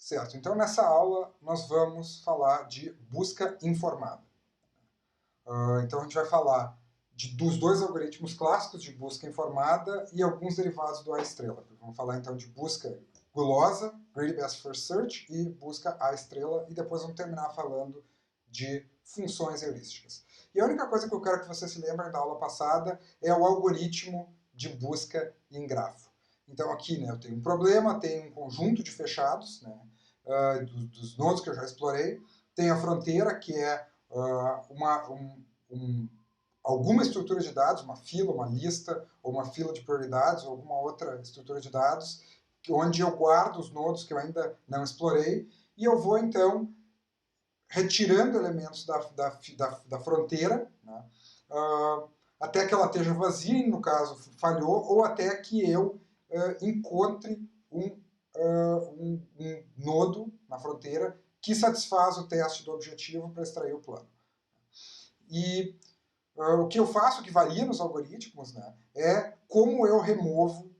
Certo, então nessa aula nós vamos falar de busca informada. Então a gente vai falar dos dois algoritmos clássicos de busca informada e alguns derivados do A-estrela. Vamos falar então de busca gulosa, Greedy Best First Search, e busca A-estrela, e depois vamos terminar falando de funções heurísticas. E a única coisa que eu quero que você se lembre da aula passada é o algoritmo de busca em grafo. Então aqui, né, eu tenho um problema, tenho um conjunto de fechados, né, dos nodos que eu já explorei, tem a fronteira, que é alguma estrutura de dados, uma fila, uma lista, ou uma fila de prioridades, ou alguma outra estrutura de dados, onde eu guardo os nodos que eu ainda não explorei, e eu vou então retirando elementos da fronteira, né, até que ela esteja vazia, no caso falhou, ou até que eu encontre um nodo na fronteira que satisfaz o teste do objetivo para extrair o plano. E o que eu faço, que varia nos algoritmos, né, é como eu removo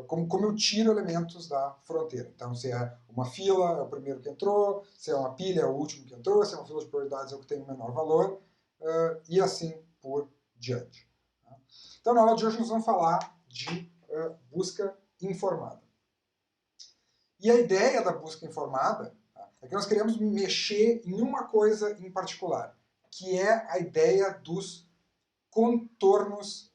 como eu tiro elementos da fronteira. Então, se é uma fila, é o primeiro que entrou, se é uma pilha, é o último que entrou, se é uma fila de prioridades, é o que tem o menor valor, e assim por diante. Então, na aula de hoje, nós vamos falar de busca informada. E a ideia da busca informada é que nós queremos mexer em uma coisa em particular, que é a ideia dos contornos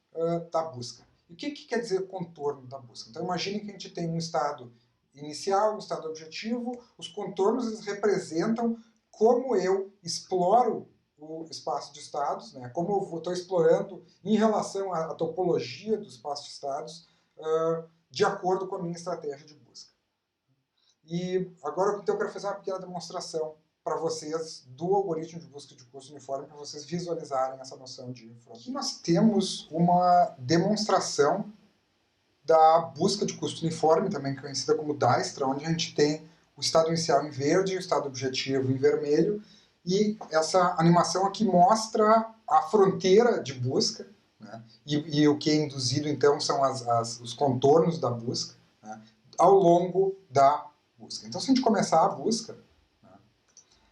da busca. E o que quer dizer contorno da busca? Então imagine que a gente tem um estado inicial, um estado objetivo, os contornos eles representam como eu exploro o espaço de estados, né? Como eu estou explorando em relação à topologia do espaço de estados, de acordo com a minha estratégia de busca. E agora então eu quero fazer uma pequena demonstração para vocês do algoritmo de busca de custo uniforme, para vocês visualizarem essa noção de fronteira. Aqui nós temos uma demonstração da busca de custo uniforme, também conhecida como Dijkstra, onde a gente tem o estado inicial em verde e o estado objetivo em vermelho, e essa animação aqui mostra a fronteira de busca, né, e o que é induzido então são os contornos da busca, né, ao longo da busca. Então se a gente começar a busca,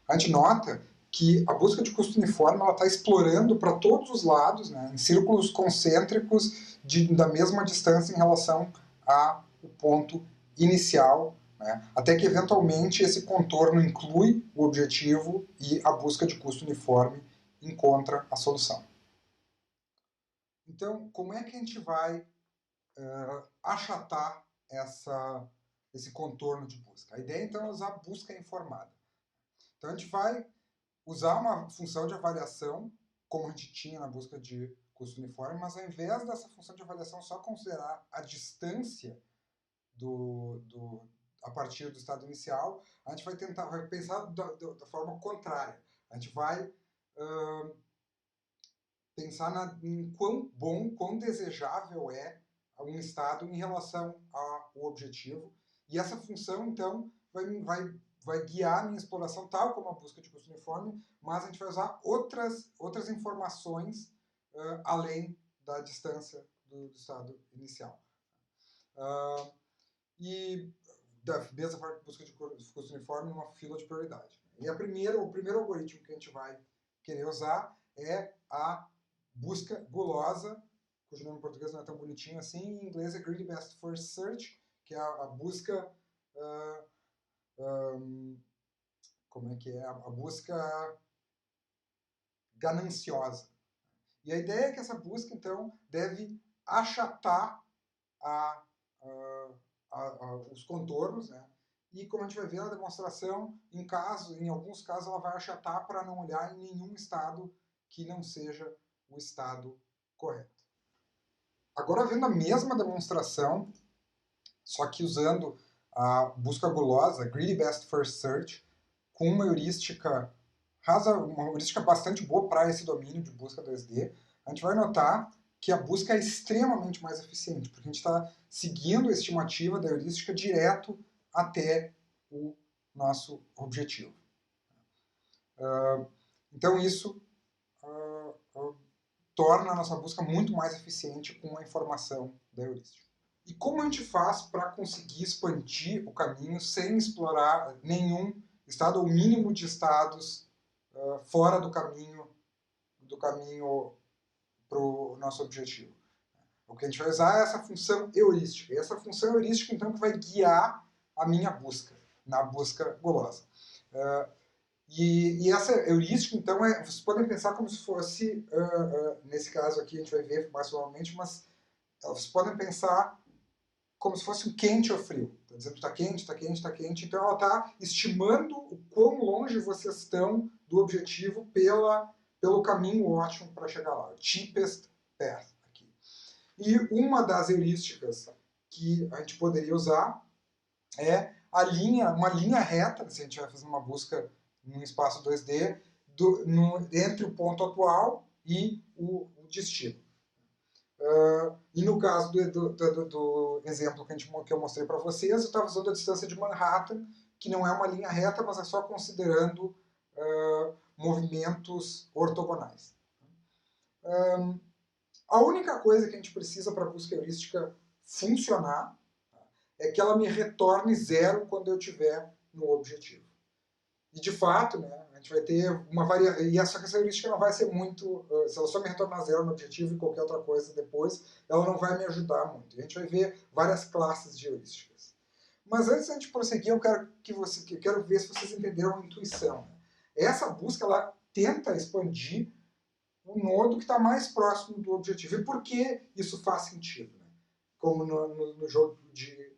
a gente nota que a busca de custo uniforme está explorando para todos os lados, né, em círculos concêntricos da mesma distância em relação ao ponto inicial, né, até que eventualmente esse contorno inclui o objetivo e a busca de custo uniforme encontra a solução. Então, como é que a gente vai achatar esse contorno de busca? A ideia então é usar a busca informada. Então a gente vai usar uma função de avaliação, como a gente tinha na busca de custo uniforme, mas ao invés dessa função de avaliação só considerar a distância a partir do estado inicial, a gente vai pensar da forma contrária. A gente vai pensar em quão bom, quão desejável é um estado em relação ao objetivo, e essa função, então, vai guiar a minha exploração, tal como a busca de custo uniforme, mas a gente vai usar outras informações além da distância do estado inicial. E da mesma forma que busca de custo uniforme numa fila de prioridade. E o primeiro algoritmo que a gente vai querer usar é a busca gulosa, cujo nome em português não é tão bonitinho assim, em inglês é Greedy Best First Search, que é a busca... como é que é? A busca gananciosa. E a ideia é que essa busca, então, deve achatar os contornos, né? E como a gente vai ver na demonstração, em alguns casos ela vai achatar para não olhar em nenhum estado que não seja o estado correto. Agora, vendo a mesma demonstração, só que usando a busca gulosa, Greedy Best First Search, com uma heurística bastante boa para esse domínio de busca 2D, a gente vai notar que a busca é extremamente mais eficiente, porque a gente está seguindo a estimativa da heurística direto até o nosso objetivo. Então isso torna a nossa busca muito mais eficiente com a informação da heurística. E como a gente faz para conseguir expandir o caminho sem explorar nenhum estado ou mínimo de estados fora do caminho para o nosso objetivo? O que a gente vai usar é essa função heurística. E essa função heurística, então, que vai guiar a minha busca, na busca gulosa. E essa heurística, então, vocês podem pensar como se fosse, nesse caso aqui a gente vai ver mais provavelmente, mas vocês podem pensar como se fosse um quente ou frio. Está dizendo que está quente, está quente, está quente. Então ela está estimando o quão longe vocês estão do objetivo pelo caminho ótimo para chegar lá. O cheapest path aqui. E uma das heurísticas que a gente poderia usar é uma linha reta, se a gente vai fazer uma busca num espaço 2D, entre o ponto atual e o destino. E no caso do exemplo que eu mostrei para vocês, eu estava usando a distância de Manhattan, que não é uma linha reta, mas é só considerando movimentos ortogonais. A única coisa que a gente precisa para a busca heurística funcionar é que ela me retorne zero quando eu estiver no objetivo. E de fato, né, a gente vai ter uma variação. E essa heurística não vai ser muito. Se ela só me retornar zero no objetivo e qualquer outra coisa depois, ela não vai me ajudar muito. E a gente vai ver várias classes de heurísticas. Mas antes de a gente prosseguir, eu quero ver se vocês entenderam a intuição. Né? Essa busca ela tenta expandir o nodo que está mais próximo do objetivo. E por que isso faz sentido? Né? Como no jogo de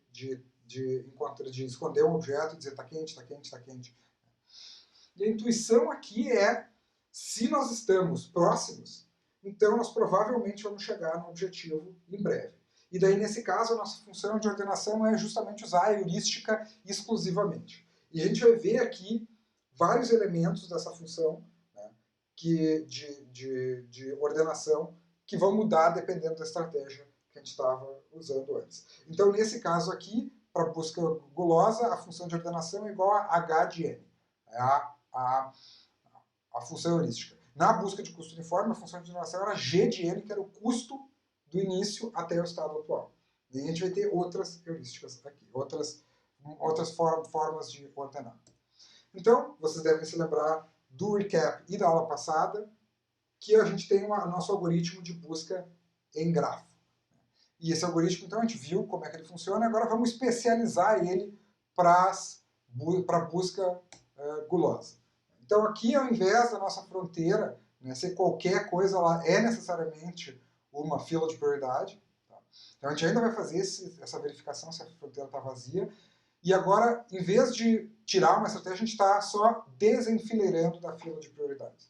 esconder um objeto e dizer está quente, está quente, está quente. E a intuição aqui é, se nós estamos próximos, então nós provavelmente vamos chegar no objetivo em breve. E daí, nesse caso, a nossa função de ordenação é justamente usar a heurística exclusivamente. E a gente vai ver aqui vários elementos dessa função, né, de ordenação que vão mudar dependendo da estratégia que a gente estava usando antes. Então, nesse caso aqui, para busca gulosa, a função de ordenação é igual a H de N. É a função heurística. Na busca de custo uniforme, a função de ordenação era G de N, que era o custo do início até o estado atual. E a gente vai ter outras heurísticas aqui, outras formas de ordenar. Então, vocês devem se lembrar do recap e da aula passada, que a gente tem o nosso algoritmo de busca em grafo. E esse algoritmo, então, a gente viu como é que ele funciona, agora vamos especializar ele para a busca gulosa. Então aqui, ao invés da nossa fronteira, né, ser qualquer coisa, ela é necessariamente uma fila de prioridade. Tá? Então a gente ainda vai fazer essa verificação se a fronteira está vazia. E agora, em vez de tirar uma estratégia, a gente está só desenfileirando da fila de prioridades.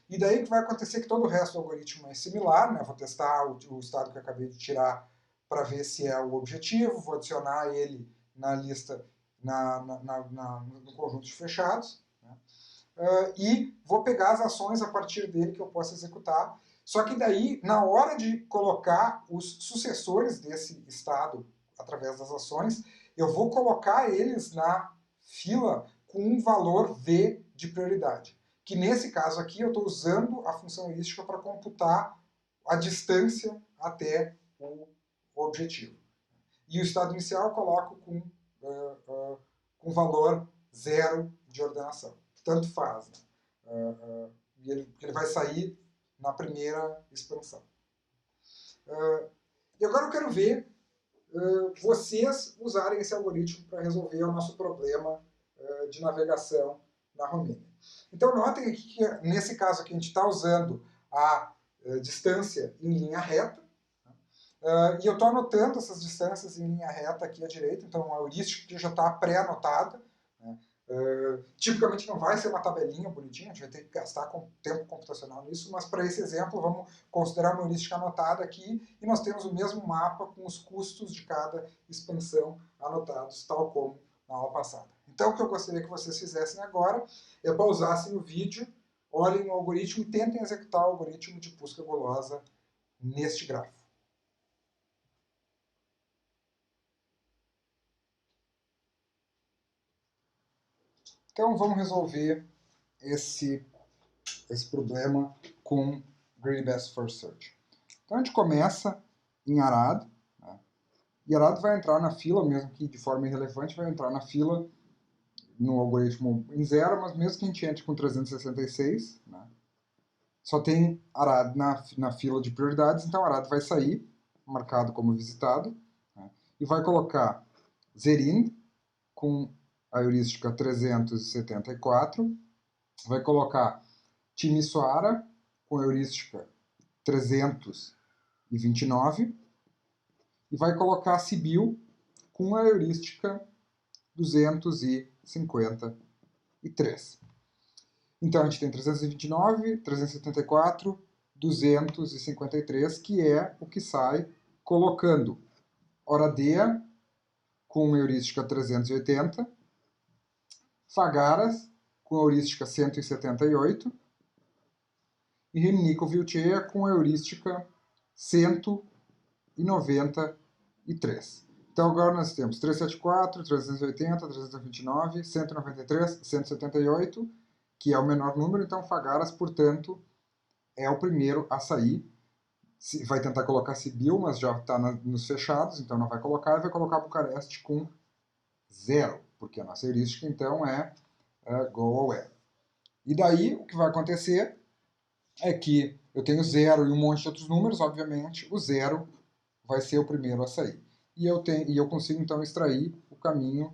E daí que vai acontecer que todo o resto do algoritmo é similar, né? Vou testar o estado que eu acabei de tirar para ver se é o objetivo, vou adicionar ele na lista, no conjunto de fechados, né? E vou pegar as ações a partir dele que eu possa executar. Só que daí, na hora de colocar os sucessores desse estado através das ações, eu vou colocar eles na fila com um valor V de prioridade. Que nesse caso aqui eu estou usando a função heurística para computar a distância até o objetivo. E o estado inicial eu coloco com valor zero de ordenação. Tanto faz. Né? E ele vai sair na primeira expansão. E agora eu quero ver vocês usarem esse algoritmo para resolver o nosso problema de navegação na Romênia. Então notem aqui que nesse caso aqui a gente está usando a distância em linha reta, e eu estou anotando essas distâncias em linha reta aqui à direita, então a heurística já está pré-anotada. Né? Tipicamente não vai ser uma tabelinha bonitinha, a gente vai ter que gastar tempo computacional nisso, mas para esse exemplo vamos considerar uma heurística anotada aqui e nós temos o mesmo mapa com os custos de cada expansão anotados, tal como na aula passada. Então o que eu gostaria que vocês fizessem agora é pausassem o vídeo, olhem o algoritmo e tentem executar o algoritmo de busca gulosa neste grafo. Então vamos resolver esse problema com Greedy Best First Search. Então a gente começa em Arad, né? E Arad vai entrar na fila, mesmo que de forma irrelevante, vai entrar na fila no algoritmo em 0, mas mesmo que a gente entre com 366, né, só tem Arad na fila de prioridades, então Arad vai sair, marcado como visitado, né, e vai colocar Zerind com a heurística 374, vai colocar Timisoara com a heurística 329 e vai colocar Sibyl com a heurística 253. Então a gente tem 329, 374, 253, que é o que sai colocando Oradea com a heurística 380, Fagaras com a heurística 178 e Rimnikov-Vilchea com a heurística 193. Então agora nós temos 374, 380, 329, 193, 178, que é o menor número, então Fagaras, portanto, é o primeiro a sair. Vai tentar colocar Sibyl, mas já está nos fechados, então não vai colocar, e vai colocar Bucareste com 0, porque a nossa heurística então é go away. E daí o que vai acontecer é que eu tenho 0 e um monte de outros números, obviamente, o 0 vai ser o primeiro a sair. E eu consigo então extrair o caminho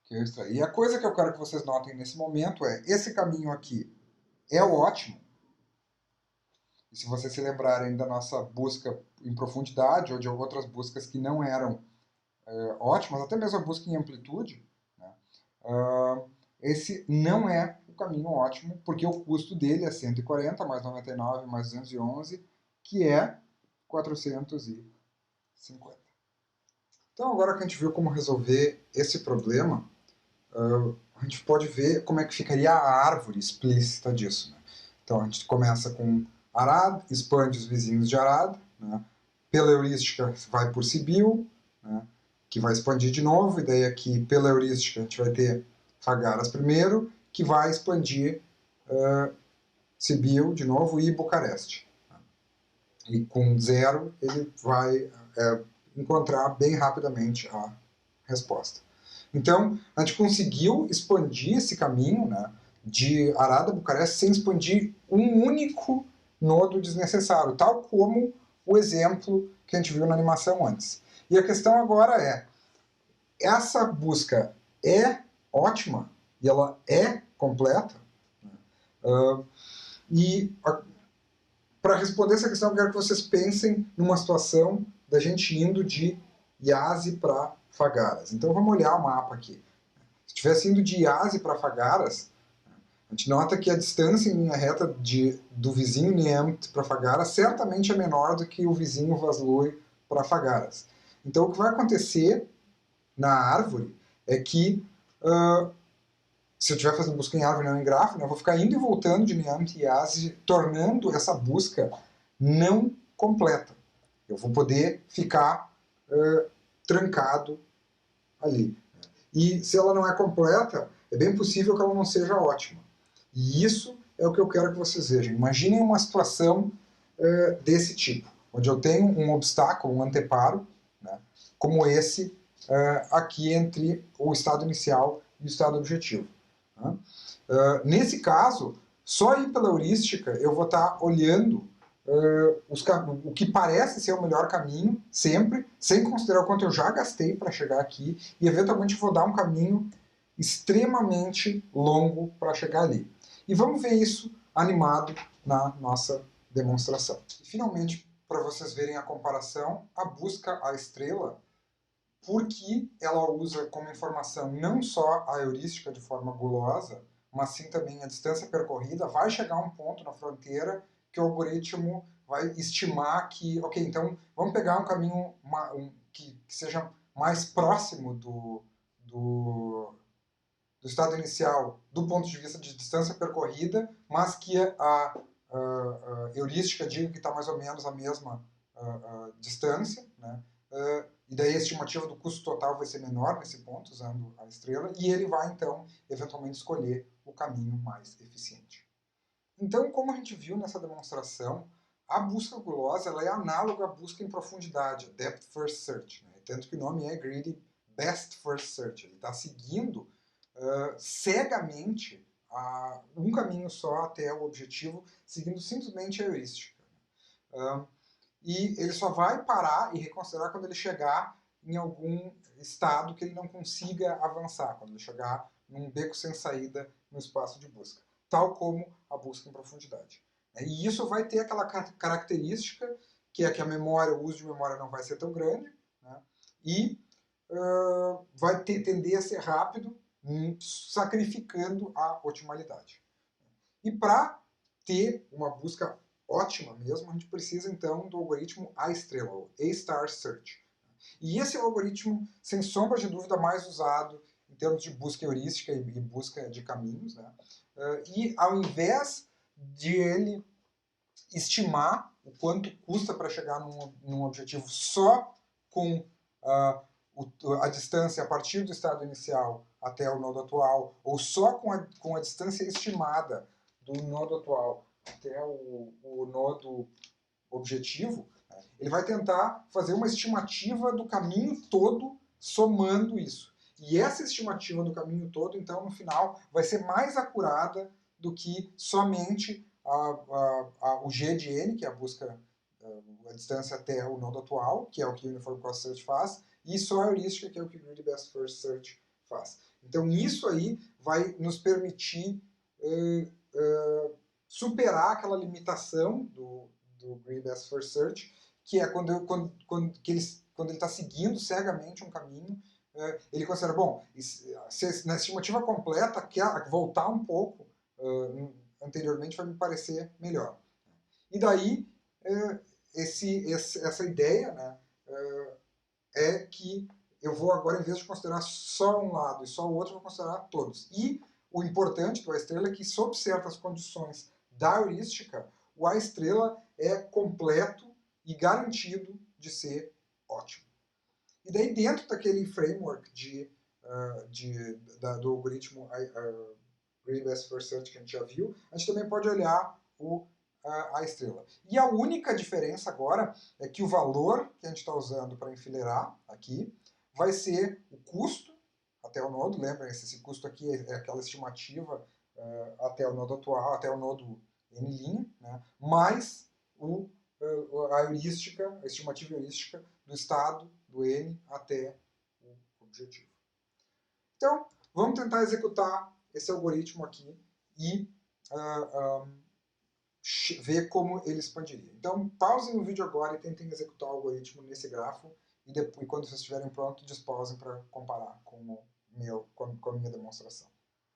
que eu extraí. E a coisa que eu quero que vocês notem nesse momento é, esse caminho aqui é o ótimo. E se vocês se lembrarem da nossa busca em profundidade ou de outras buscas que não eram ótimas, até mesmo a busca em amplitude, né, esse não é o caminho ótimo, porque o custo dele é 140 mais 99 mais 211, que é 450. Então, agora que a gente viu como resolver esse problema, a gente pode ver como é que ficaria a árvore explícita disso. Né? Então, a gente começa com Arad, expande os vizinhos de Arad, né? Pela heurística vai por Sibyl, né? Que vai expandir de novo, e daí aqui, pela heurística, a gente vai ter Fagaras primeiro, que vai expandir Sibyl de novo e Bucareste. E com 0 ele vai encontrar bem rapidamente a resposta. Então, a gente conseguiu expandir esse caminho, né, de Arad a Bucareste sem expandir um único nodo desnecessário, tal como o exemplo que a gente viu na animação antes. E a questão agora é, essa busca é ótima e ela é completa? Para responder essa questão, eu quero que vocês pensem numa situação da gente indo de Iazi para Fagaras. Então vamos olhar o mapa aqui. Se estivesse indo de Iazi para Fagaras, a gente nota que a distância em linha reta do vizinho Neamt para Fagaras certamente é menor do que o vizinho Vaslui para Fagaras. Então o que vai acontecer na árvore é que se eu estiver fazendo busca em árvore, não em grafo, né, eu vou ficar indo e voltando de Neamt e Iazi, tornando essa busca não completa. Eu vou poder ficar trancado ali. E se ela não é completa, é bem possível que ela não seja ótima. E isso é o que eu quero que vocês vejam. Imaginem uma situação desse tipo, onde eu tenho um obstáculo, um anteparo, né, como esse aqui entre o estado inicial e o estado objetivo. Né? Nesse caso, só ir pela heurística eu vou estar olhando o que parece ser o melhor caminho, sempre, sem considerar o quanto eu já gastei para chegar aqui, e eventualmente vou dar um caminho extremamente longo para chegar ali. E vamos ver isso animado na nossa demonstração. E finalmente, para vocês verem a comparação, a busca à estrela, porque ela usa como informação não só a heurística de forma gulosa, mas sim também a distância percorrida, vai chegar a um ponto na fronteira que o algoritmo vai estimar que, ok, então vamos pegar um caminho que seja mais próximo do estado inicial do ponto de vista de distância percorrida, mas que a heurística diga que está mais ou menos a mesma distância, né? E daí a estimativa do custo total vai ser menor nesse ponto, usando a estrela, e ele vai, então, eventualmente escolher o caminho mais eficiente. Então, como a gente viu nessa demonstração, A busca gulosa ela é análoga à busca em profundidade, a depth first search, né? Tanto que o nome é Greedy Best First Search. Ele está seguindo cegamente um caminho só até o objetivo, seguindo simplesmente a heurística. E ele só vai parar e reconsiderar quando ele chegar em algum estado que ele não consiga avançar, quando ele chegar num beco sem saída no espaço de busca, tal como a busca em profundidade. E isso vai ter aquela característica que é que a memória, o uso de memória não vai ser tão grande, né? E vai tender a ser rápido, sacrificando a otimalidade. E para ter uma busca ótima mesmo, a gente precisa então do algoritmo A-estrela, ou A-star search. E esse é o algoritmo, sem sombra de dúvida, mais usado em termos de busca heurística e busca de caminhos, né? E ao invés de ele estimar o quanto custa para chegar num objetivo só com a distância a partir do estado inicial até o nodo atual, ou só com a distância estimada do nodo atual até o nodo objetivo, né, ele vai tentar fazer uma estimativa do caminho todo somando isso. E essa estimativa do caminho todo, então, no final, vai ser mais acurada do que somente o G de N, que é a busca, a distância até o nodo atual, que é o que o Uniform Cost Search faz, e só a heurística, que é o que o Greedy Best First Search faz. Então, isso aí vai nos permitir superar aquela limitação do Greedy Best First Search, que é quando ele está seguindo cegamente um caminho, ele considera, bom, se na estimativa completa, voltar um pouco anteriormente vai me parecer melhor. E daí, essa ideia, né, é que eu vou agora, em vez de considerar só um lado e só o outro, eu vou considerar todos. E o importante do A-estrela é que, sob certas condições da heurística, o A-estrela é completo e garantido de ser ótimo. E daí, dentro daquele framework do algoritmo Greedy Best First Search que a gente já viu, a gente também pode olhar a estrela. E a única diferença agora é que o valor que a gente está usando para enfileirar aqui vai ser o custo até o nodo. Lembrem-se, esse custo aqui é aquela estimativa até o nodo atual, até o nodo N', né, mais a heurística, a estimativa heurística do estado do N até o objetivo. Então, vamos tentar executar esse algoritmo aqui e ver como ele expandiria. Então, pausem o vídeo agora e tentem executar o algoritmo nesse grafo e depois, quando vocês estiverem prontos, despausem para comparar com a minha demonstração.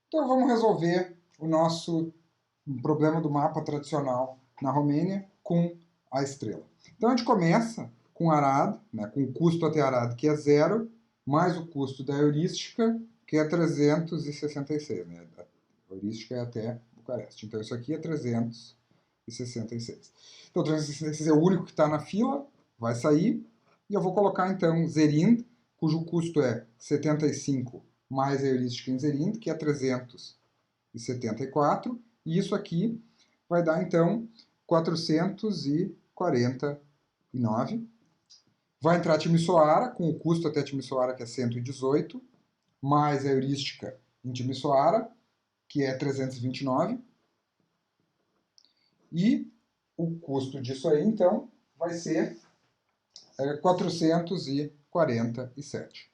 Então, vamos resolver o nosso problema do mapa tradicional na Romênia com a estrela. Então, a gente começa com Arad, né, com o custo até Arad, que é 0, mais o custo da heurística, que é 366. Né? A heurística é até Bucareste. Então, isso aqui é 366. Então, 366 é o único que está na fila, vai sair. E eu vou colocar, então, Zerind, cujo custo é 75 mais a heurística em Zerind, que é 374. E isso aqui vai dar, então, 449. Vai entrar Timisoara, com o custo até Timisoara, que é 118, mais a heurística em Timisoara, que é 329. E o custo disso aí, então, vai ser 447.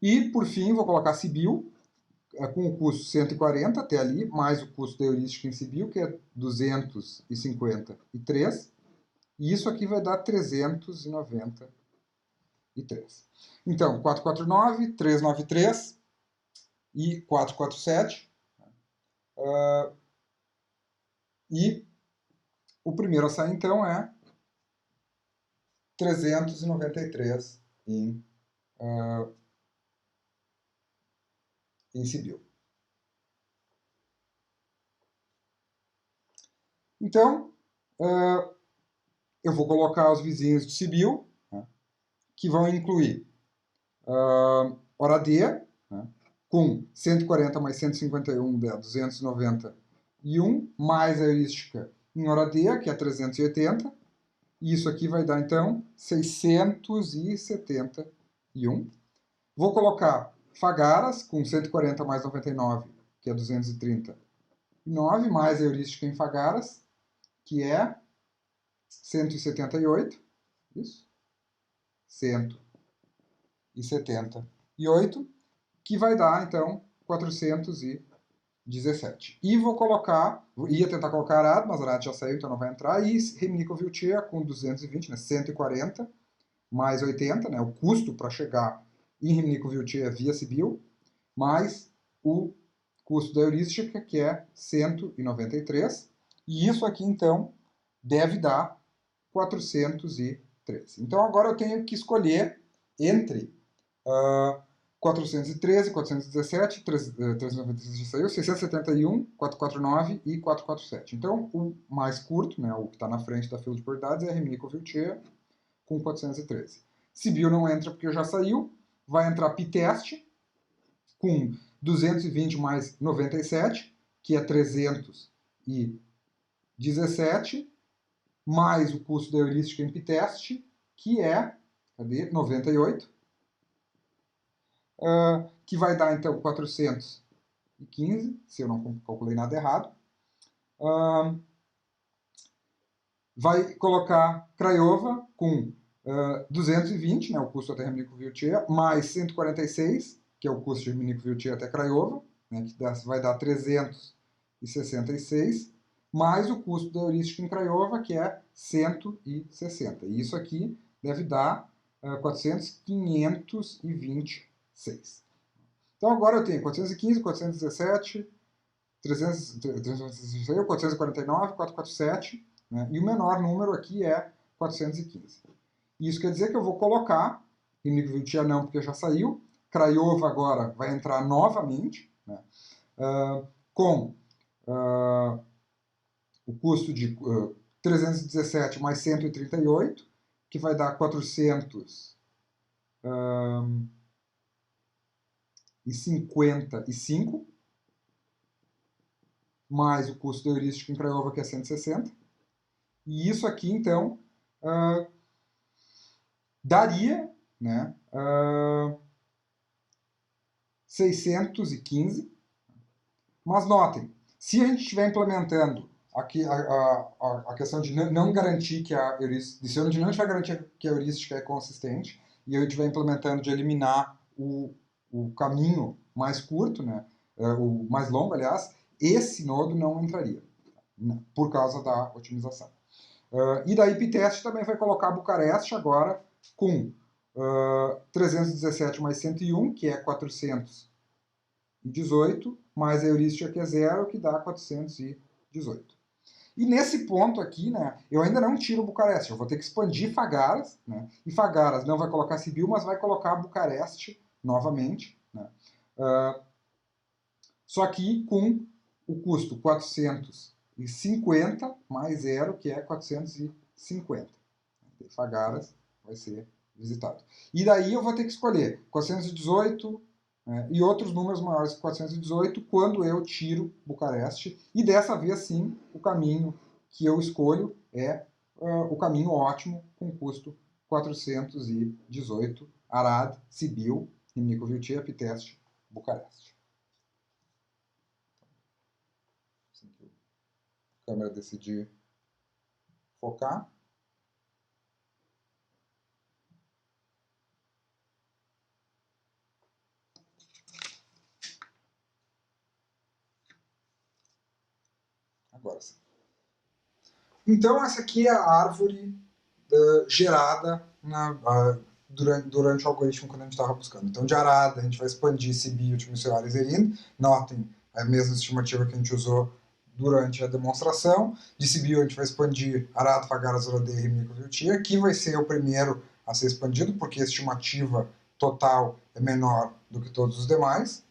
E, por fim, vou colocar Sibiu, com o custo 140 até ali, mais o custo da heurística em Sibiu, que é 253. E isso aqui vai dar 393. Então, 449, 393 e 447. E o primeiro a sair, então, é 393 em Sibiu. Então, eu vou colocar os vizinhos de Sibiu, né, que vão incluir hora D, né, com 140 mais 151 dá 291, mais a heurística em hora D, que é 380, e isso aqui vai dar, então, 671. Vou colocar Fagaras, com 140 mais 99, que é 239, mais a heurística em Fagaras, que é 178, isso, 178, que vai dar, então, 417. E vou colocar, ia tentar colocar Arad, mas Arad já saiu, então não vai entrar, e Rimnico-Vilcea com 220, né, 140, mais 80, né, o custo para chegar em Rimnico-Vilcea via Sibiu, mais o custo da heurística, que é 193, e isso aqui, então, deve dar 413. Então, agora eu tenho que escolher entre 413, 417, 396 já saiu, 671, 449 e 447. Então, o mais curto, né, o que está na frente da fila de prioridades, é Rimnico-Vilcea, com 413. Sibiu não entra porque já saiu, vai entrar Piteste, com 220 mais 97, que é 317, mais o custo da heurística em Piteste, que é, cadê? 98, que vai dar, então, 415, se eu não calculei nada errado. Vai colocar Craiova com 220, né, o custo até Rimnico-Vilcea, mais 146, que é o custo de Rimnico-Vilcea até Craiova, né, que vai dar 366, mais o custo da heurística em Craiova, que é 160. E isso aqui deve dar 526. Então agora eu tenho 415, 417, 449, 447, né? E o menor número aqui é 415. Isso quer dizer que eu vou colocar, Rimnico-Vilcea não, porque já saiu, Craiova agora vai entrar novamente, né? Com o custo de 317 mais 138, que vai dar 455, mais o custo da heurística em Craiova, que é 160. E isso aqui, então, daria, né, 615. Mas notem, se a gente estiver implementando aqui a questão de não garantir que a heurística, se a gente não tiver garantia que a heurística é consistente, e eu estiver implementando de eliminar o caminho mais curto, né, o mais longo, aliás, esse nodo não entraria, por causa da otimização. E daí Piteste também vai colocar Bucareste agora com 317 mais 101, que é 418, mais a heurística que é 0, que dá 418. E nesse ponto aqui, né, eu ainda não tiro Bucareste, eu vou ter que expandir Fagaras, né, e Fagaras não vai colocar Sibiu, mas vai colocar Bucareste novamente, né, só que com o custo 450 mais 0, que é 450. Fagaras vai ser visitado. E daí eu vou ter que escolher 418 e outros números maiores que 418 quando eu tiro Bucareste. E dessa vez, sim, o caminho que eu escolho é o caminho ótimo com custo 418, Arad, Sibiu, Rimnico-Vilcea, Piteste, Bucareste. Assim que a câmera decidir focar. Agora sim. Então, essa aqui é a árvore gerada durante o algoritmo quando a gente estava buscando. Então, de Arad, a gente vai expandir Sibiu, Timisoara e Zerin. Notem, é a mesma estimativa que a gente usou durante a demonstração. De Sibiu, a gente vai expandir Arad, Fagaras, Zoradê e Rimnico-Vilcea. Aqui vai ser o primeiro a ser expandido, porque a estimativa total é menor do que todos os demais.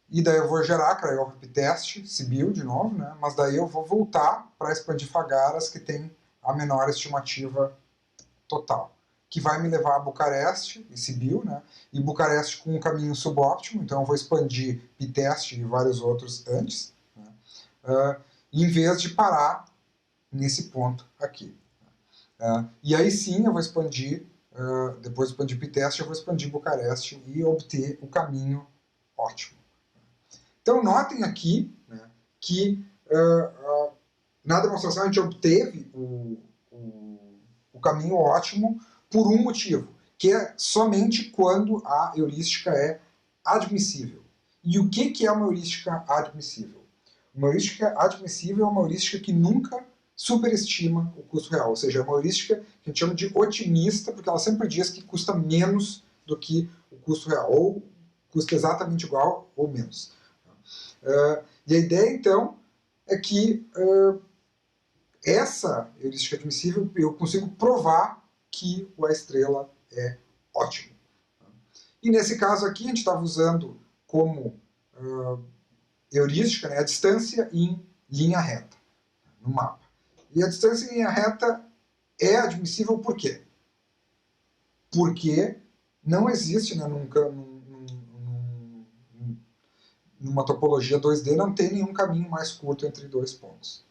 E daí eu vou gerar Craiova, Piteste, Sibiu de novo, né? Mas daí eu vou voltar para expandir Fagaras, que tem a menor estimativa total, que vai me levar a Bucareste e Sibiu, né? E Bucareste com um caminho subóptimo, então eu vou expandir Piteste e vários outros antes, né? em vez de parar nesse ponto aqui. E aí sim eu vou expandir, depois de expandir Piteste, eu vou expandir Bucareste e obter o caminho ótimo. Então notem aqui, né, que na demonstração a gente obteve o caminho ótimo por um motivo, que é somente quando a heurística é admissível. E o que é uma heurística admissível? Uma heurística admissível é uma heurística que nunca superestima o custo real, ou seja, é uma heurística que a gente chama de otimista, porque ela sempre diz que custa menos do que o custo real, ou custa exatamente igual ou menos. E a ideia, então, é que essa heurística admissível eu consigo provar que o A estrela é ótimo. E nesse caso aqui, a gente estava usando como heurística, né, a distância em linha reta, no mapa. E a distância em linha reta é admissível por quê? Porque não existe, né, numa topologia 2D, não tem nenhum caminho mais curto entre dois pontos.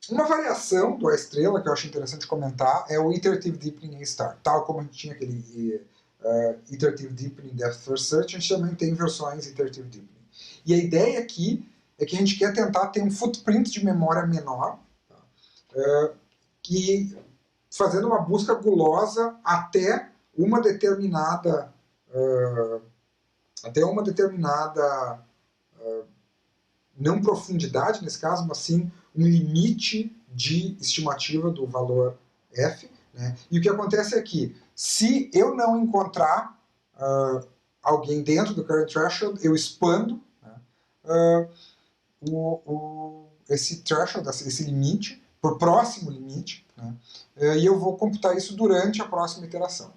Uma variação do A estrela que eu acho interessante comentar é o Iterative Deepening A*, tal como a gente tinha aquele Iterative Deepening Depth First Search, a gente também tem versões Iterative Deepening. E a ideia aqui é que a gente quer tentar ter um footprint de memória menor, que fazendo uma busca gulosa até uma determinada não profundidade nesse caso, mas sim um limite de estimativa do valor f, né? E o que acontece é que se eu não encontrar alguém dentro do current threshold, eu expando, né, esse threshold, esse limite, para o próximo limite, né, e eu vou computar isso durante a próxima iteração.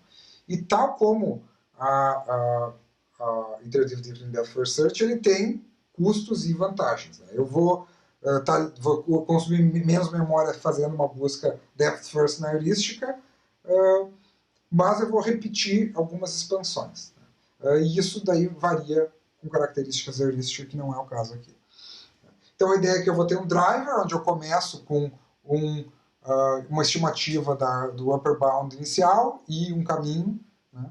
E tal como a Iterative Deepening Depth First Search, ele tem custos e vantagens. Né? Eu vou consumir menos memória fazendo uma busca Depth First na heurística, mas eu vou repetir algumas expansões. Né? E isso daí varia com características da heurística, que não é o caso aqui. Então a ideia é que eu vou ter um driver, onde eu começo com uma estimativa do upper bound inicial e um caminho. Né?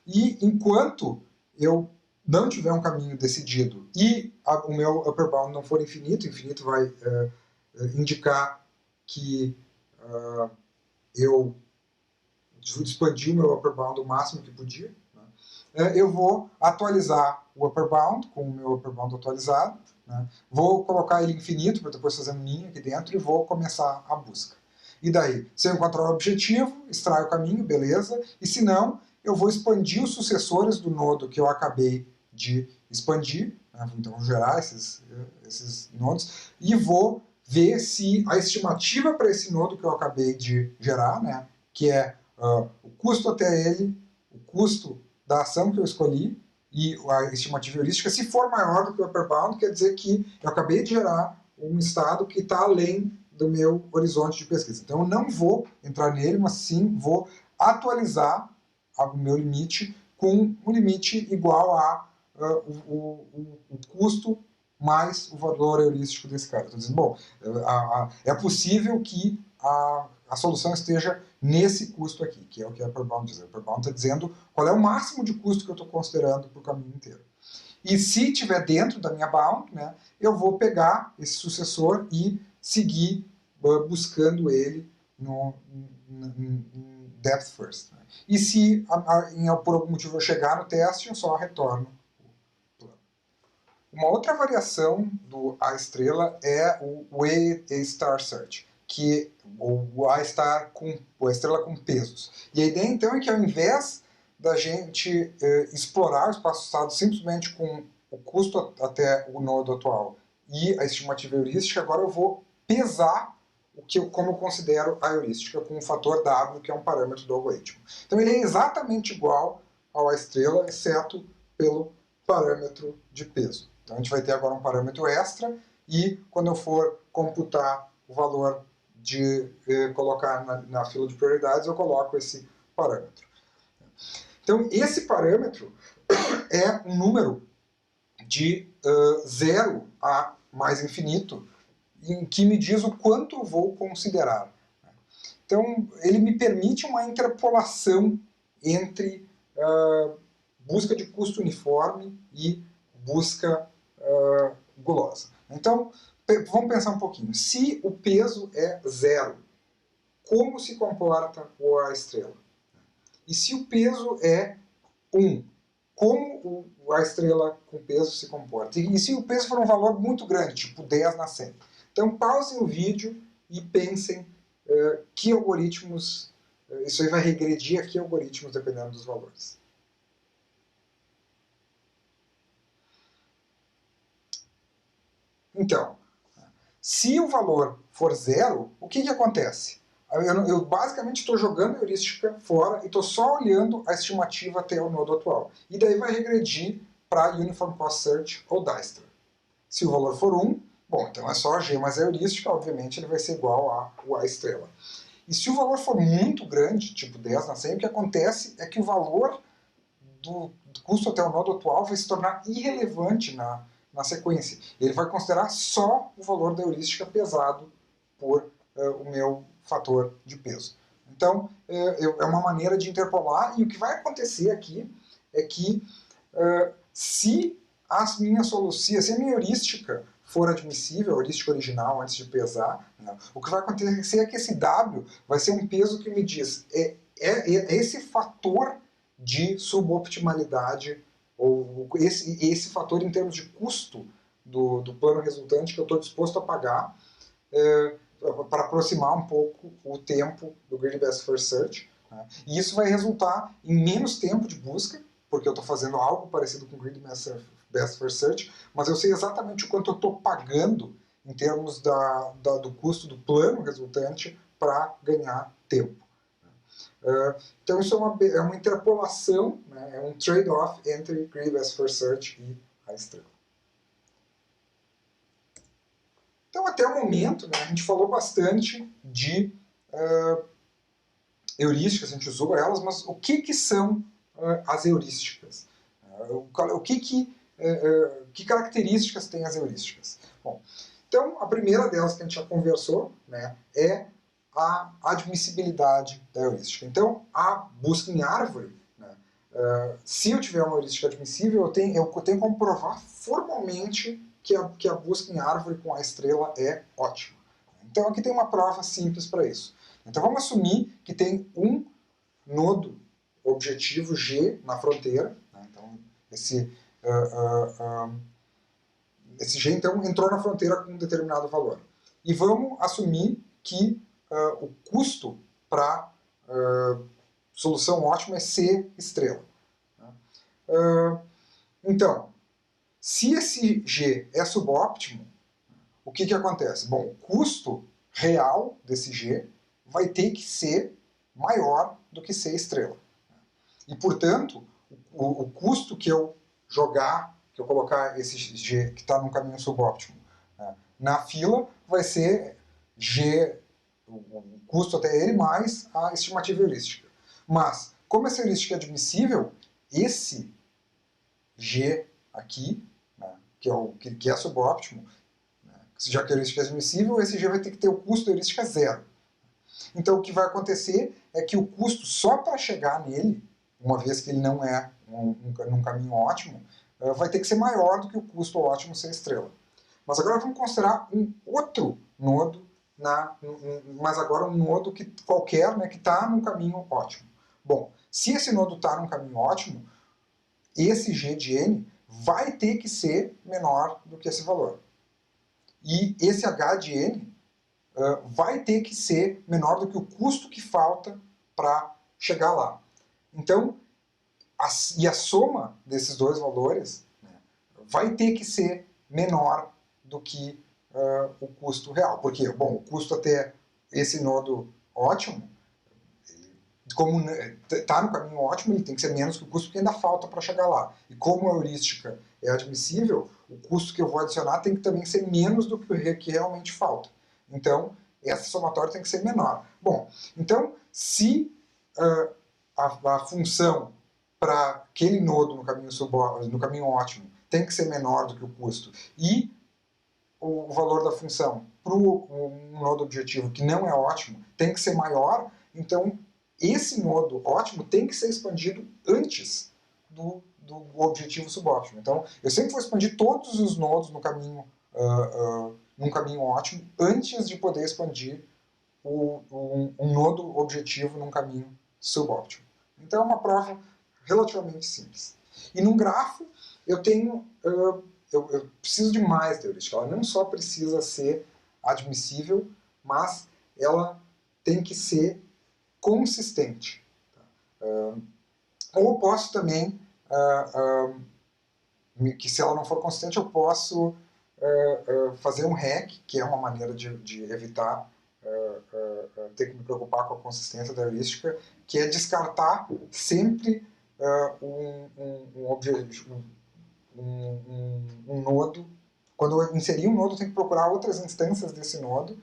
E enquanto eu não tiver um caminho decidido e o meu upper bound não for infinito, infinito vai indicar que eu expandi o meu upper bound o máximo que podia, né? Eu vou atualizar o upper bound com o meu upper bound atualizado, né? Vou colocar ele infinito para depois fazer um ninho aqui dentro e vou começar a busca. E daí, se eu encontrar o objetivo, extraio o caminho, beleza, e se não, eu vou expandir os sucessores do nodo que eu acabei de expandir, né? Então vou gerar esses nodos, e vou ver se a estimativa para esse nodo que eu acabei de gerar, né, que é o custo até ele, o custo da ação que eu escolhi e a estimativa heurística, se for maior do que o upper bound, quer dizer que eu acabei de gerar um estado que está além do meu horizonte de pesquisa. Então eu não vou entrar nele, mas sim vou atualizar o meu limite com um limite igual a o custo mais o valor heurístico desse cara. Estou dizendo, bom, é possível que a solução esteja nesse custo aqui, que é o que a upper bound diz. A upper bound está dizendo qual é o máximo de custo que eu estou considerando para o caminho inteiro. E se estiver dentro da minha bound, né, eu vou pegar esse sucessor e seguir buscando ele no depth first. Né? E se por algum motivo eu chegar no teste, eu só retorno o plano. Uma outra variação do A estrela é o Weighted A* Search, que o A estrela com pesos. E a ideia então é que ao invés da gente explorar o espaço-estado simplesmente com o custo até o nodo atual e a estimativa heurística, agora eu vou pesar como eu considero a heurística com o fator W, que é um parâmetro do algoritmo. Então ele é exatamente igual ao A estrela, exceto pelo parâmetro de peso. Então a gente vai ter agora um parâmetro extra e quando eu for computar o valor de colocar na fila de prioridades, eu coloco esse parâmetro. Então esse parâmetro é um número de 0 a mais infinito, em que me diz o quanto eu vou considerar. Então, ele me permite uma interpolação entre busca de custo uniforme e busca gulosa. Então, vamos pensar um pouquinho. Se o peso é 0, como se comporta a estrela? E se o peso é 1, como a estrela com peso se comporta? E se o peso for um valor muito grande, tipo 10 na 100? Então, pausem o vídeo e pensem que algoritmos, isso aí vai regredir a que algoritmos dependendo dos valores. Então, se o valor for 0, o que acontece? Eu basicamente estou jogando a heurística fora e estou só olhando a estimativa até o nodo atual. E daí vai regredir para Uniform Cost Search ou Dijkstra. Se o valor for 1, bom, então é só G mais a heurística, obviamente ele vai ser igual a estrela. E se o valor for muito grande, tipo 10 na 100, o que acontece é que o valor do custo até o nodo atual vai se tornar irrelevante na sequência. Ele vai considerar só o valor da heurística pesado por o meu fator de peso. Então, é uma maneira de interpolar, e o que vai acontecer aqui é que se a minha heurística for admissível, a heurística original antes de pesar, né, o que vai acontecer é que esse W vai ser um peso que me diz esse fator de suboptimalidade, ou esse fator em termos de custo do plano resultante que eu estou disposto a pagar para aproximar um pouco o tempo do Greedy Best First Search. Né? E isso vai resultar em menos tempo de busca, porque eu estou fazendo algo parecido com o Greedy Best First Search, mas eu sei exatamente o quanto eu estou pagando em termos do custo do plano resultante para ganhar tempo. Então isso é uma interpolação, né, é um trade-off entre Greedy Best First Search e a estrela. Então até o momento, né, a gente falou bastante de heurísticas, a gente usou elas, mas o que são as heurísticas? Que características têm as heurísticas? Bom, então a primeira delas que a gente já conversou, né, é a admissibilidade da heurística. Então, a busca em árvore, né, se eu tiver uma heurística admissível, eu tenho como provar formalmente que a busca em árvore com a estrela é ótima. Então, aqui tem uma prova simples para isso. Então, vamos assumir que tem um nodo objetivo G na fronteira. Né? Então, esse G, então, entrou na fronteira com um determinado valor. E vamos assumir que o custo para solução ótima é C estrela. Então, se esse G é subóptimo, o que acontece? Bom, o custo real desse G vai ter que ser maior do que C estrela. E, portanto, o custo que eu colocar esse G que está no caminho subóptimo na fila vai ser G, o custo até ele, mais a estimativa heurística. Mas, como essa heurística é admissível, esse G aqui, né, que é subóptimo, né, já que a heurística é admissível, esse G vai ter que ter o custo da heurística 0. Então, o que vai acontecer é que o custo só para chegar nele, uma vez que ele não é num caminho ótimo, vai ter que ser maior do que o custo ótimo ser estrela. Mas agora vamos considerar um outro nodo, mas agora um nodo qualquer, né, que está num caminho ótimo. Bom, se esse nodo está num caminho ótimo, esse G de N vai ter que ser menor do que esse valor. E esse H de N vai ter que ser menor do que o custo que falta para chegar lá. Então, a soma desses dois valores, né, vai ter que ser menor do que o custo real. Porque, bom, o custo até esse nodo ótimo, como está no caminho ótimo, ele tem que ser menos que o custo, porque ainda falta para chegar lá. E como a heurística é admissível, o custo que eu vou adicionar tem que também ser menos do que realmente falta. Então, essa somatória tem que ser menor. Bom, então, se a função para aquele nodo no caminho ótimo tem que ser menor do que o custo, e o valor da função para um nodo objetivo que não é ótimo tem que ser maior, então esse nodo ótimo tem que ser expandido antes do objetivo subóptimo. Então, eu sempre vou expandir todos os nodos no caminho, num caminho ótimo antes de poder expandir um nodo objetivo num caminho subóptimo. Então, é uma prova relativamente simples. E num grafo, eu tenho... eu preciso de mais da heurística. Ela não só precisa ser admissível, mas ela tem que ser consistente. Ou eu posso também, que se ela não for consistente, eu posso fazer um hack, que é uma maneira de evitar ter que me preocupar com a consistência da heurística, que é descartar sempre um nodo. Quando eu inserir um nodo, eu tenho que procurar outras instâncias desse nodo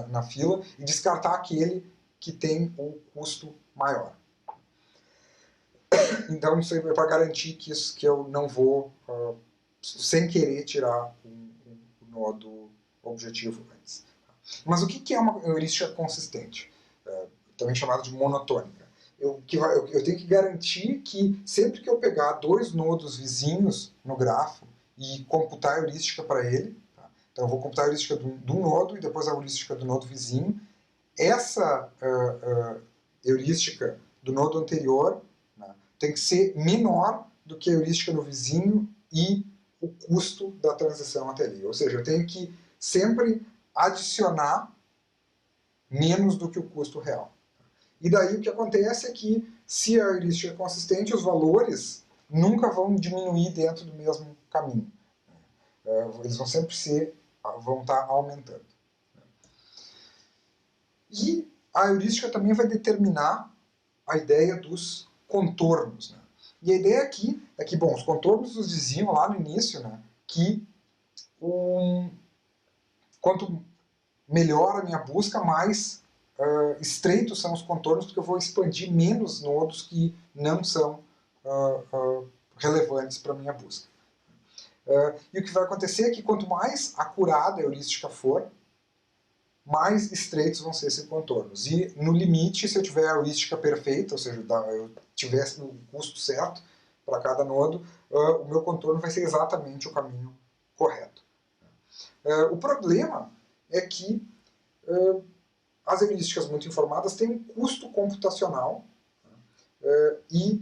na fila e descartar aquele que tem o custo maior. Então, isso é para garantir que eu não vou, sem querer, tirar o nodo objetivo antes. Mas o que é uma heurística consistente? Também chamada de monotônica. Eu tenho que garantir que sempre que eu pegar dois nodos vizinhos no grafo e computar a heurística para ele, tá? Então eu vou computar a heurística do nodo e depois a heurística do nodo vizinho, essa heurística do nodo anterior, né, tem que ser menor do que a heurística no vizinho e o custo da transição até ali. Ou seja, eu tenho que sempre adicionar menos do que o custo real. E daí o que acontece é que, se a heurística é consistente, os valores nunca vão diminuir dentro do mesmo caminho. Eles vão sempre vão estar aumentando. E a heurística também vai determinar a ideia dos contornos. Né? E a ideia aqui é que, bom, os contornos nos diziam lá no início, né, que quanto melhor a minha busca, mais estreitos são os contornos, porque eu vou expandir menos nodos que não são relevantes para a minha busca. E o que vai acontecer é que quanto mais acurada a heurística for, mais estreitos vão ser esses contornos. E no limite, se eu tiver a heurística perfeita, ou seja, eu tivesse o custo certo para cada nodo, o meu contorno vai ser exatamente o caminho correto. O problema é que as heurísticas muito informadas têm um custo computacional e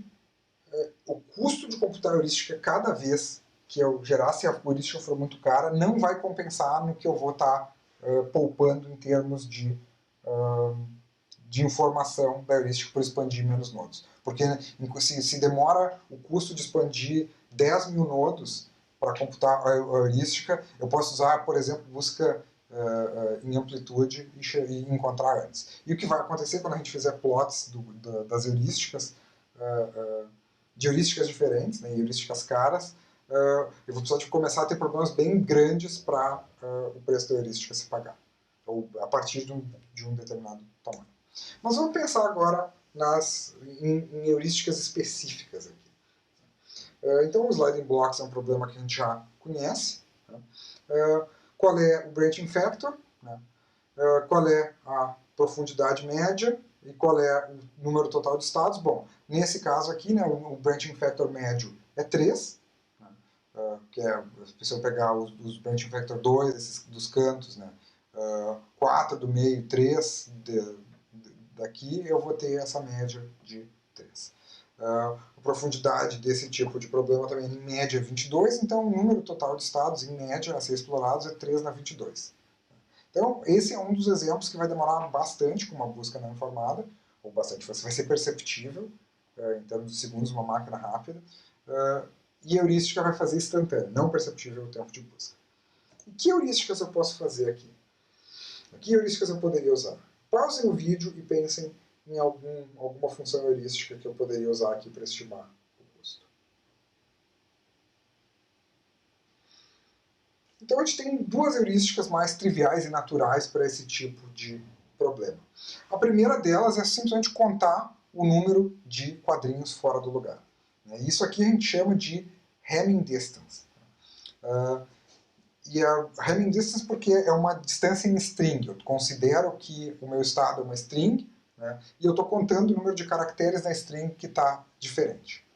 o custo de computar a heurística cada vez que eu gerar, se a heurística for muito cara, não vai compensar no que eu vou estar poupando em termos de informação da heurística por expandir menos nodos. Porque se demora o custo de expandir 10 mil nodos para computar a heurística, eu posso usar, por exemplo, busca em amplitude e encontrar antes. E o que vai acontecer quando a gente fizer plots das heurísticas, de heurísticas diferentes, né, heurísticas caras, eu vou precisar começar a ter problemas bem grandes para o preço da heurística se pagar, ou a partir de um determinado tamanho. Mas vamos pensar agora em heurísticas específicas aqui. Então, o sliding blocks é um problema que a gente já conhece. Né? Qual é o branching factor? Né? Qual é a profundidade média? E qual é o número total de estados? Bom, nesse caso aqui, né, o branching factor médio é 3, né? Que é, se eu pegar os branching factor 2 dos cantos, né, 4 do meio, 3 daqui, eu vou ter essa média de 3. A profundidade desse tipo de problema também, em média, é 22, então o número total de estados, em média, a ser explorados é 3 na 22. Então, esse é um dos exemplos que vai demorar bastante com uma busca não informada, ou bastante, vai ser perceptível, em termos de segundos, uma máquina rápida, e a heurística vai fazer instantâneo, não perceptível o tempo de busca. E que heurísticas eu posso fazer aqui? Que heurísticas eu poderia usar? Pausem o vídeo e pensem em alguma função heurística que eu poderia usar aqui para estimar o custo. Então a gente tem duas heurísticas mais triviais e naturais para esse tipo de problema. A primeira delas é simplesmente contar o número de quadrinhos fora do lugar. Isso aqui a gente chama de Hamming distance. e a Hamming Distance porque é uma distância em string. Eu considero que o meu estado é uma string, né, e eu estou contando o número de caracteres da string que está diferente.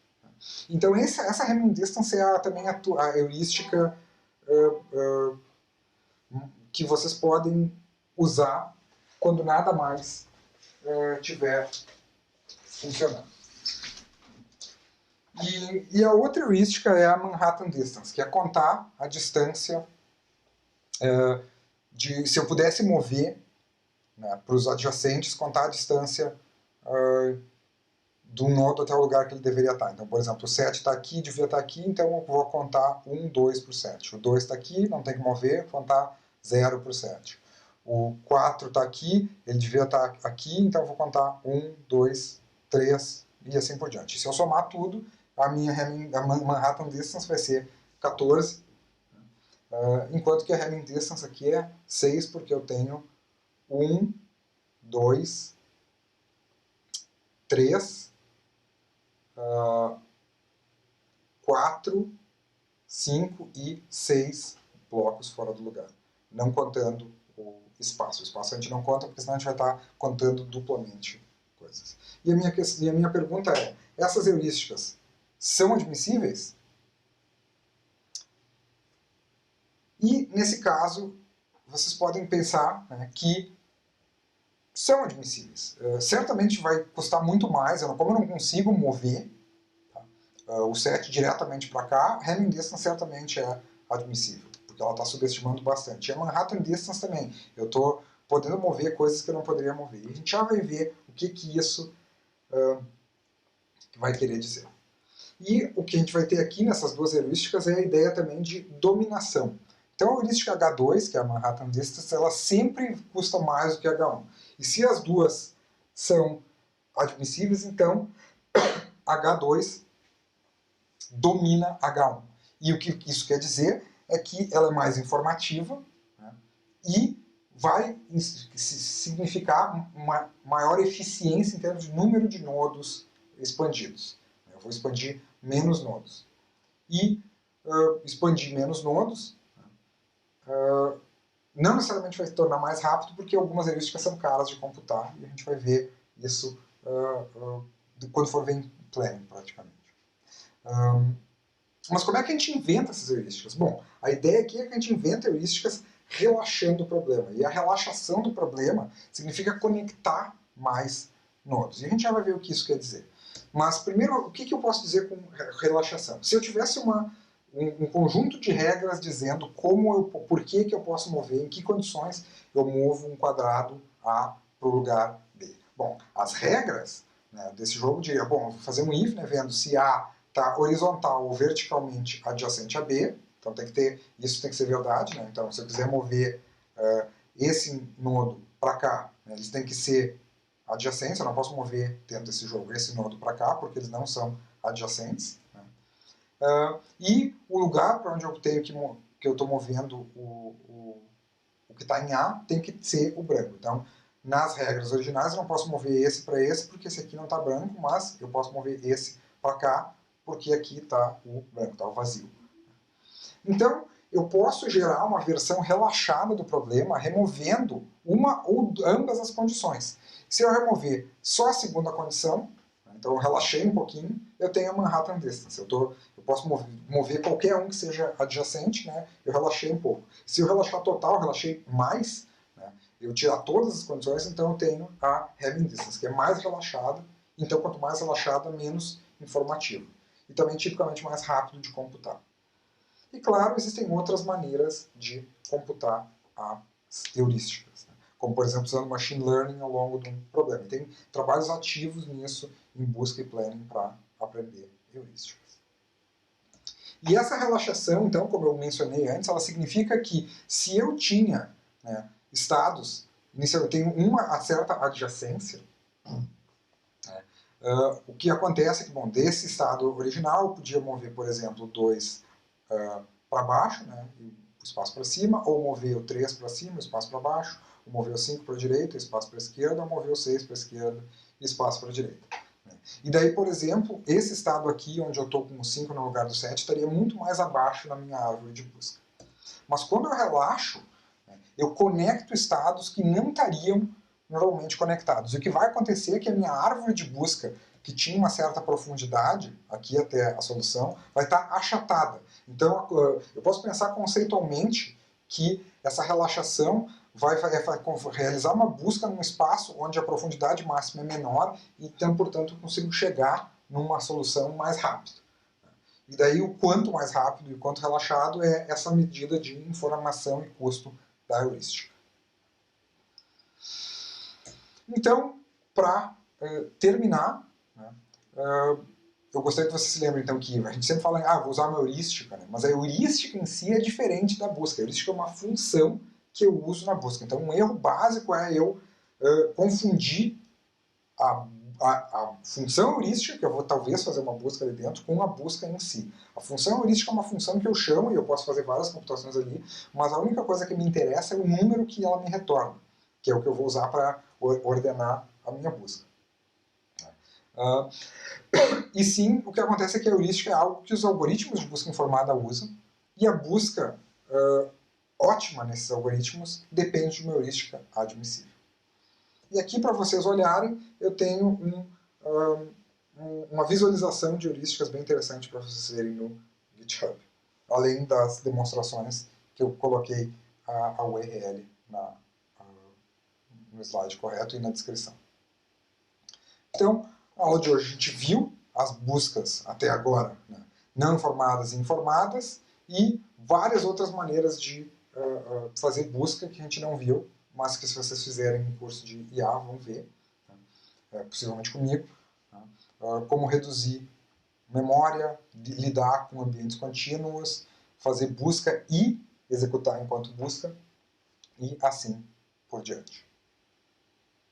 Então essa Hamming Distance é também a heurística que vocês podem usar quando nada mais tiver funcionando. E a outra heurística é a Manhattan Distance, que é contar a distância se eu pudesse mover, né, para os adjacentes, contar a distância do nodo até o lugar que ele deveria estar. Então, por exemplo, o 7 está aqui, devia estar aqui, então eu vou contar 1, 2 para o 7. O 2 está aqui, não tem que mover, vou contar 0 para o 7. O 4 está aqui, ele devia estar aqui, então eu vou contar 1, 2, 3 e assim por diante. Se eu somar tudo, a Manhattan Distance vai ser 14, enquanto que a Hamming Distance aqui é 6, porque eu tenho 1, 2, 3, 4, 5 e 6 blocos fora do lugar, não contando o espaço. O espaço a gente não conta, porque senão a gente vai estar contando duplamente coisas. E a minha pergunta é, essas heurísticas são admissíveis? E, nesse caso, vocês podem pensar, né, que são admissíveis. Certamente vai custar muito mais, como eu não consigo mover o 7 diretamente para cá, a Hamming Distance certamente é admissível, porque ela está subestimando bastante. E a Manhattan Distance também. Eu estou podendo mover coisas que eu não poderia mover. E a gente já vai ver o que isso vai querer dizer. E o que a gente vai ter aqui nessas duas heurísticas é a ideia também de dominação. Então a heurística H2, que é a Manhattan Distance, ela sempre custa mais do que H1. E se as duas são admissíveis, então H2 domina H1. E o que isso quer dizer é que ela é mais informativa, né, e vai significar uma maior eficiência em termos de número de nodos expandidos. Eu vou expandir menos nodos. E expandir menos nodos não necessariamente vai se tornar mais rápido, porque algumas heurísticas são caras de computar, e a gente vai ver isso quando for ver em planning, praticamente. Mas como é que a gente inventa essas heurísticas? Bom, a ideia aqui é que a gente inventa heurísticas relaxando o problema. E a relaxação do problema significa conectar mais nodos. E a gente já vai ver o que isso quer dizer. Mas primeiro, o que eu posso dizer com relaxação? Se eu tivesse um conjunto de regras dizendo por que eu posso mover, em que condições eu movo um quadrado A para o lugar B. Bom, as regras, né, desse jogo diriam, bom, eu vou fazer um if, né, vendo se A está horizontal ou verticalmente adjacente a B, então isso tem que ser verdade, né? Então se eu quiser mover esse nodo para cá, né, eles têm que ser adjacentes, eu não posso mover dentro desse jogo esse nodo para cá, porque eles não são adjacentes. Né? E o lugar para onde eu tenho que eu estou movendo o que está em A tem que ser o branco. Então, nas regras originais eu não posso mover esse para esse, porque esse aqui não está branco, mas eu posso mover esse para cá, porque aqui está o branco, está o vazio. Então, eu posso gerar uma versão relaxada do problema, removendo uma ou ambas as condições. Se eu remover só a segunda condição, então eu relaxei um pouquinho, eu tenho a Manhattan Distance. Eu posso mover qualquer um que seja adjacente, né? Eu relaxei um pouco. Se eu relaxar total, eu relaxei mais, né? Eu tirar todas as condições, então eu tenho a Hamming Distance, que é mais relaxada. Então, quanto mais relaxada, menos informativa. E também, tipicamente, mais rápido de computar. E, claro, existem outras maneiras de computar as heurísticas, né? Como, por exemplo, usando machine learning ao longo de um problema. E tem trabalhos ativos nisso, em busca e planning, para aprender heurísticas. E essa relaxação, então, como eu mencionei antes, ela significa que se eu tinha, né, estados, eu tenho uma certa adjacência, o que acontece é que, bom, desse estado original eu podia mover, por exemplo, 2 para baixo, né, e o espaço para cima, ou mover o 3 para cima, o espaço para baixo, ou mover o 5 para a direita, o espaço para a esquerda, ou mover o 6 para a esquerda e espaço para a direita. E daí, por exemplo, esse estado aqui, onde eu estou com o 5 no lugar do 7, estaria muito mais abaixo na minha árvore de busca. Mas quando eu relaxo, eu conecto estados que não estariam normalmente conectados. E o que vai acontecer é que a minha árvore de busca, que tinha uma certa profundidade, aqui até a solução, vai estar achatada. Então, eu posso pensar conceitualmente que essa relaxação vai realizar uma busca num espaço onde a profundidade máxima é menor e, então, portanto, eu consigo chegar numa solução mais rápido. E daí, o quanto mais rápido e o quanto relaxado é essa medida de informação e custo da heurística. Então, para terminar, né, eu gostaria que você se lembre, então, que a gente sempre fala, vou usar uma heurística, né, mas a heurística em si é diferente da busca. A heurística é uma função que eu uso na busca. Então, um erro básico é eu confundir a função heurística, que eu vou talvez fazer uma busca ali dentro, com a busca em si. A função heurística é uma função que eu chamo, e eu posso fazer várias computações ali, mas a única coisa que me interessa é o número que ela me retorna, que é o que eu vou usar para ordenar a minha busca. E sim, o que acontece é que a heurística é algo que os algoritmos de busca informada usam, e a busca ótima nesses algoritmos depende de uma heurística admissível. E aqui, para vocês olharem, eu tenho uma visualização de heurísticas bem interessante para vocês verem no GitHub, além das demonstrações que eu coloquei a URL no slide correto e na descrição. Então, na aula de hoje a gente viu as buscas até agora, né, não informadas e informadas, e várias outras maneiras de fazer busca que a gente não viu, mas que se vocês fizerem um curso de IA vão ver, né, possivelmente comigo, né, como reduzir memória, lidar com ambientes contínuos, fazer busca e executar enquanto busca, e assim por diante.